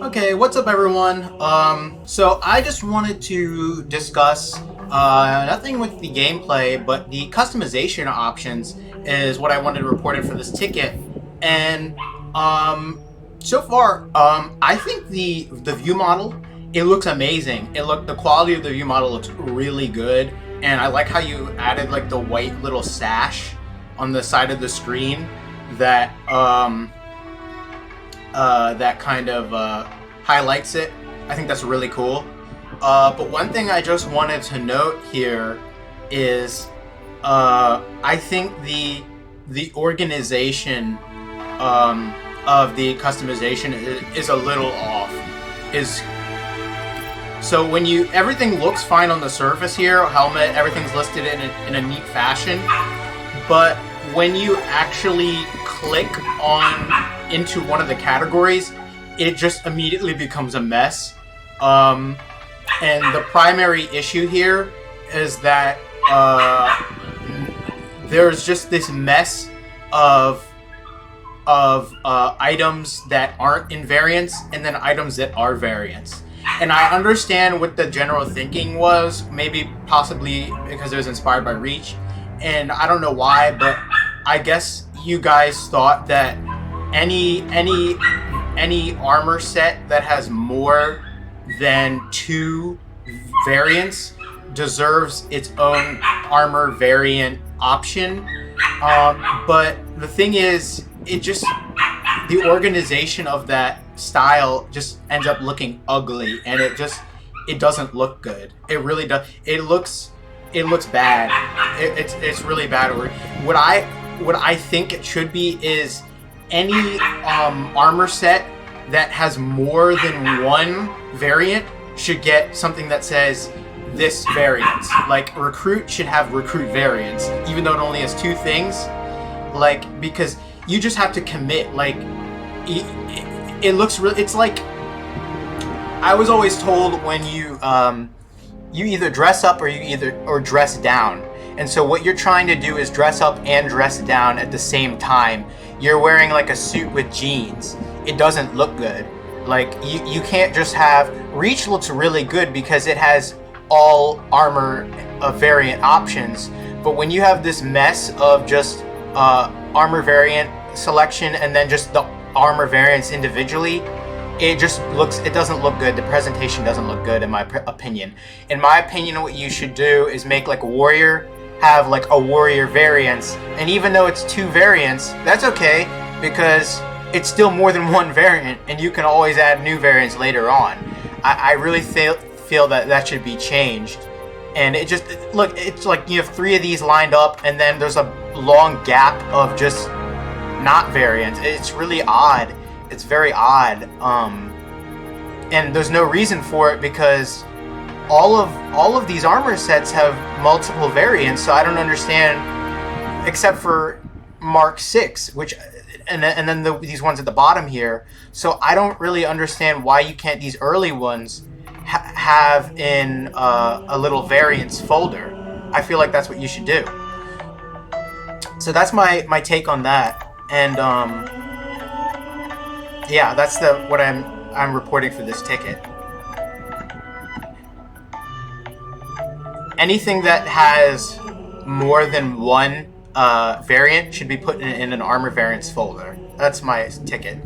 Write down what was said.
Okay, what's up everyone? So I just wanted to discuss nothing with the gameplay, but the customization options is what I wanted to report in for this ticket. And so far, I think the view model, it looks amazing. The quality of the view model looks really good, and I like how you added like the white little sash on the side of the screen that that kind of highlights it. I think that's really cool. But one thing I just wanted to note here is I think the organization of the customization is a little off. So when everything looks fine on the surface here, helmet, everything's listed in a neat fashion, but when you actually click into one of the categories, it just immediately becomes a mess. And the primary issue here is that there's just this mess of items that aren't in variants and then items that are variants. And I understand what the general thinking was, maybe possibly because it was inspired by Reach, and I don't know why, but I guess you guys thought that any armor set that has more than 2 variants deserves its own armor variant option. But the thing is, the organization of that style just ends up looking ugly, and it doesn't look good. It really does. It looks bad. It's really bad. What I think it should be is any armor set that has more than 1 variant should get something that says this variant. Like recruit should have recruit variants, even though it only has 2 things. Like, because you just have to commit. Like, it looks really. It's like, I was always told when you either dress up or dress down. And so what you're trying to do is dress up and dress down at the same time. You're wearing like a suit with jeans. It doesn't look good. Like, you can't just have... Reach looks really good because it has all armor variant options. But when you have this mess of just armor variant selection and then just the armor variants individually, it doesn't look good. The presentation doesn't look good, in my opinion. In my opinion, what you should do is make like warrior, have like a warrior variants, and even though it's 2 variants, that's okay, because it's still more than 1 variant, and you can always add new variants later on. I really feel that should be changed. And it's like you have 3 of these lined up, and then there's a long gap of just not variants. It's really odd. It's very odd, and there's no reason for it because all of these armor sets have multiple variants. So I don't understand, except for Mark 6, which and then these ones at the bottom here. So I don't really understand why you can't these early ones have in a little variants folder. I feel like that's what you should do. So that's my take on that, and yeah, that's what I'm reporting for this ticket. Anything that has more than 1 variant should be put in an armor variants folder. That's my ticket.